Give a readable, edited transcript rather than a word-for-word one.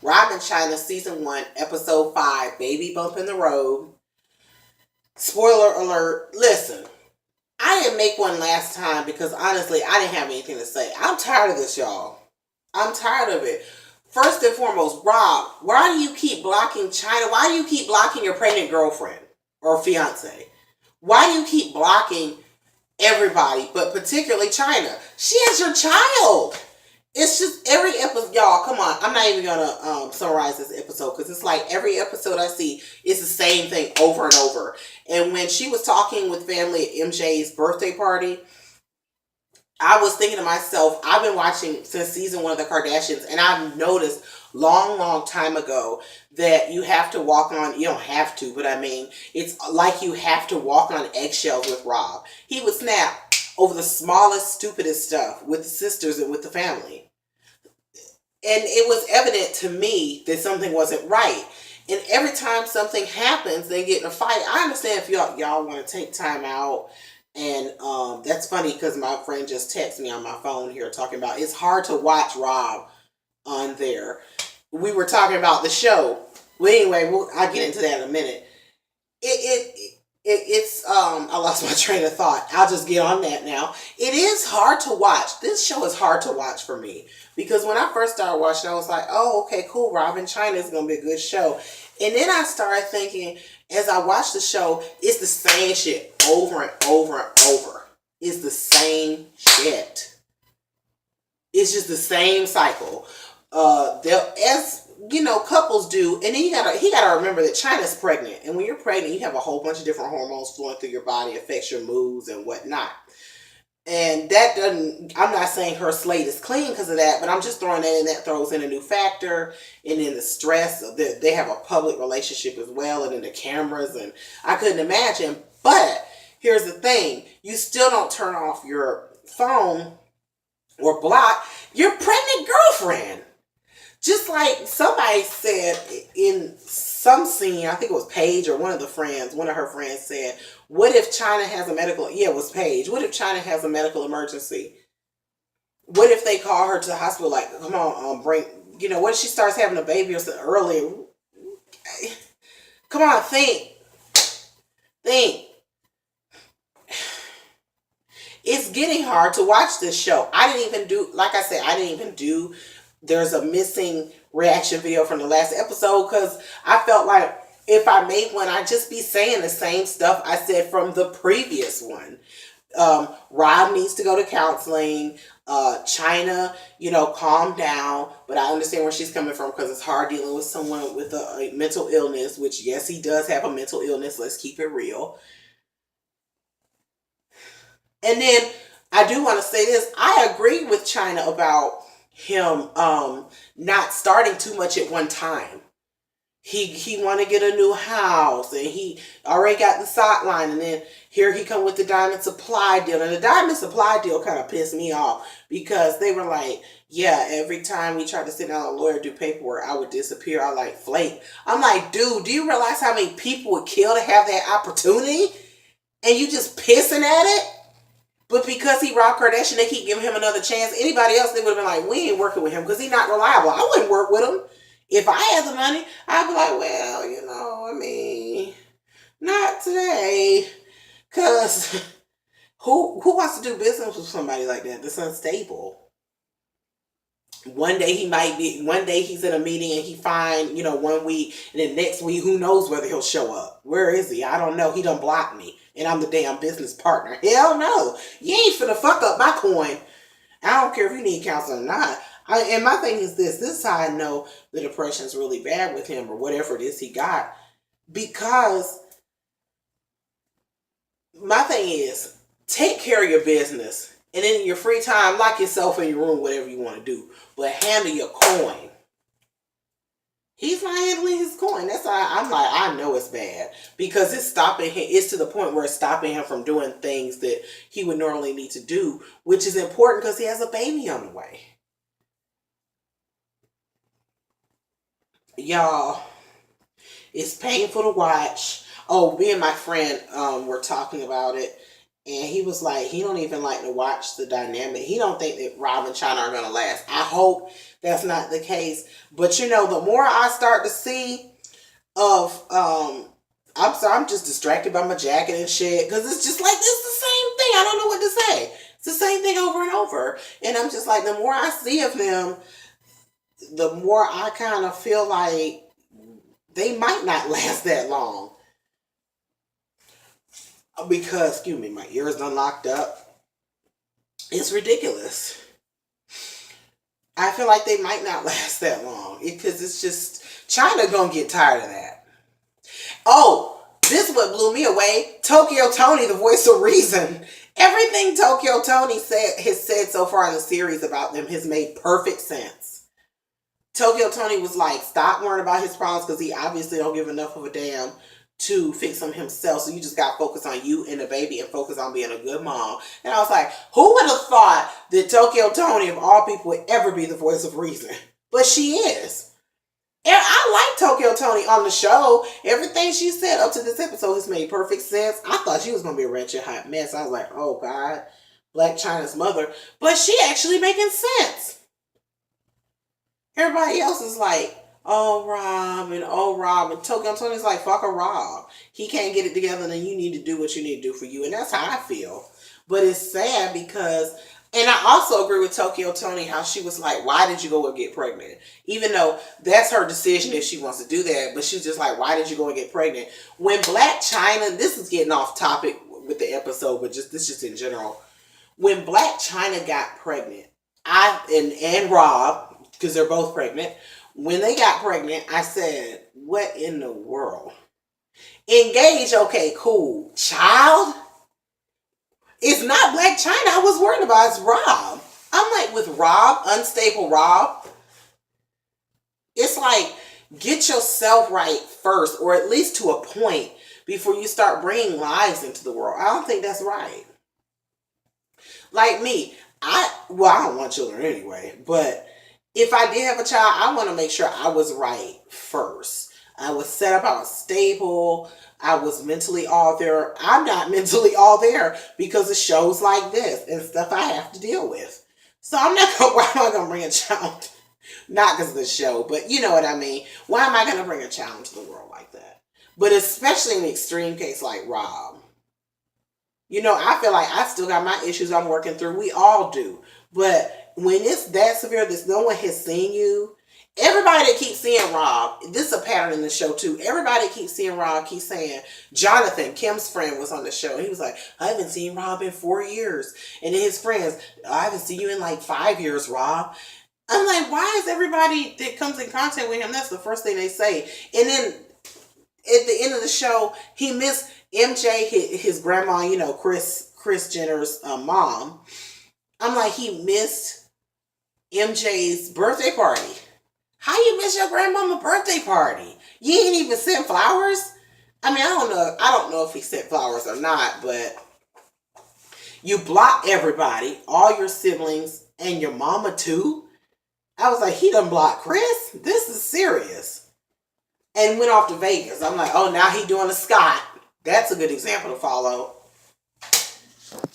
Rob and Chyna season 1, episode 5, baby bump in the road. Spoiler alert. Listen, I didn't make one last time because honestly, I didn't have anything to say. I'm tired of this, y'all. I'm tired of it. First and foremost, Rob, why do you keep blocking Chyna? Why do you keep blocking your pregnant girlfriend or fiance? Why do you keep blocking everybody, but particularly Chyna? She has your child. It's just every episode, y'all. Come on, I'm not even gonna summarize this episode because it's like every episode I see is the same thing over and over. And when she was talking with family at MJ's birthday party, I was thinking to myself, I've been watching since season 1 of the Kardashians, and I've noticed long time ago that you have to walk on, you don't have to, but I mean, it's like you have to walk on eggshells with Rob. He would snap over the smallest, stupidest stuff with the sisters and with the family. And it was evident to me that something wasn't right. And every time something happens, they get in a fight. I understand if y'all want to take time out. And that's funny because my friend just texted me on my phone here talking about it's hard to watch Rob on there. We were talking about the show. Well, anyway, I'll get into that in a minute. It's I lost my train of thought. I'll just get on that now. It is hard to watch. This show is hard to watch for me because when I first started watching, I was like, oh, okay, cool. Rob and Chyna is gonna be a good show. And then I started thinking, as I watch the show, it's the same shit over and over and over. It's the same shit. It's just the same cycle. As you know, couples do, and then he gotta remember that Chyna's pregnant, and when you're pregnant, you have a whole bunch of different hormones flowing through your body, affects your moods and whatnot. And that doesn't, I'm not saying her slate is clean because of that, but I'm just throwing that in. That throws in a new factor, and then the stress that they have a public relationship as well, and then the cameras, and I couldn't imagine. But here's the thing, you still don't turn off your phone or block your pregnant girlfriend. Just like somebody said in some scene, I think it was Paige or one of her friends said, what if Chyna has a medical, yeah, it was Paige. What if Chyna has a medical emergency? What if they call her to the hospital, like, come on, what if she starts having a baby or something early? Come on, think. It's getting hard to watch this show. I didn't even do there's a missing reaction video from the last episode because I felt like if I made one, I'd just be saying the same stuff I said from the previous one. Rob needs to go to counseling. Chyna, calm down. But I understand where she's coming from because it's hard dealing with someone with a mental illness, which, yes, he does have a mental illness. Let's keep it real. And then I do want to say this. I agree with Chyna about him not starting too much at one time. He want to get a new house, and he already got the sock line, and then here he come with the diamond supply deal. And the diamond supply deal kind of pissed me off because they were like, yeah, every time we tried to sit down a lawyer do paperwork, I would disappear. I like flake. I'm like, dude, do you realize how many people would kill to have that opportunity? And you just pissing at it? But because he Rob Kardashian, they keep giving him another chance. Anybody else, they would have been like, we ain't working with him because he's not reliable. I wouldn't work with him. If I had the money, I'd be like, well, not today. Because who wants to do business with somebody like that that's unstable? One day he's in a meeting and he fine, 1 week, and then next week, who knows whether he'll show up. Where is he? I don't know. He done blocked me. And I'm the damn business partner. Hell no. You ain't finna fuck up my coin. I don't care if you need counseling or not. And my thing is this is how I know the depression's really bad with him or whatever it is he got. Because my thing is, take care of your business. And then in your free time, lock yourself in your room, whatever you want to do. But handle your coin. He's not handling his coin. That's why I'm like, I know it's bad. Because it's stopping him. It's to the point where it's stopping him from doing things that he would normally need to do. Which is important because he has a baby on the way. Y'all, it's painful to watch. Oh, me and my friend were talking about it. And he was like, he don't even like to watch the dynamic. He don't think that Rob and Chyna are gonna last. I hope that's not the case. But you know, the more I start to see of I'm sorry, I'm just distracted by my jacket and shit. Cause it's just like it's the same thing. I don't know what to say. It's the same thing over and over. And I'm just like, the more I see of them, the more I kind of feel like they might not last that long. Because, excuse me, my ears done locked up. It's ridiculous. I feel like they might not last that long. Because it's just, Chyna gonna get tired of that. Oh, this is what blew me away. Tokyo Tony, the voice of reason. Everything Tokyo Tony has said so far in the series about them has made perfect sense. Tokyo Tony was like, stop worrying about his problems because he obviously don't give enough of a damn to fix them himself. So you just got to focus on you and the baby and focus on being a good mom. And I was like, who would have thought that Tokyo Tony, of all people, would ever be the voice of reason? But she is. And I like Tokyo Tony on the show. Everything she said up to this episode has made perfect sense. I thought she was going to be a wretched hot mess. I was like, oh God, Black Chyna's mother. But she actually making sense. Everybody else is like, oh Rob and Tokyo Tony's like, fuck a Rob. He can't get it together, then you need to do what you need to do for you. And that's how I feel. But it's sad because, and I also agree with Tokyo Tony how she was like, why did you go and get pregnant? Even though that's her decision if she wants to do that, but she's just like, why did you go and get pregnant? When Black Chyna, this is getting off topic with the episode, but just in general. When Black Chyna got pregnant, and Rob, because they're both pregnant, when they got pregnant, I said, what in the world? Engage, okay, cool. Child? It's not Black Chyna I was worried about, it's Rob. I'm like, with Rob, unstable Rob, it's like, get yourself right first, or at least to a point, before you start bringing lives into the world. I don't think that's right. Like me, I don't want children anyway, but if I did have a child, I want to make sure I was right first. I was set up, I was stable, I was mentally all there. I'm not mentally all there because of shows like this and stuff I have to deal with. So I'm not going, why am I going to bring a child? Not because of the show, but you know what I mean. Why am I going to bring a child into the world like that? But especially in an extreme case like Rob. You know, I feel like I still got my issues I'm working through. We all do. But when it's that severe that no one has seen you, everybody that keeps seeing Rob, this is a pattern in the show too. Everybody that keeps seeing Rob keeps saying, Jonathan, Kim's friend, was on the show. He was like, I haven't seen Rob in 4 years. And then his friends, I haven't seen you in like 5 years, Rob. I'm like, why is everybody that comes in contact with him, that's the first thing they say. And then at the end of the show, he missed MJ, his grandma, you know, Kris Jenner's mom. I'm like, he missed MJ's birthday party. How you miss your grandmama's birthday party? You ain't even sent flowers? I mean, I don't know if he sent flowers or not, but you blocked everybody, all your siblings, and your mama too. I was like, he done blocked Kris? This is serious. And went off to Vegas. I'm like, oh, now he doing a Scott. That's a good example to follow.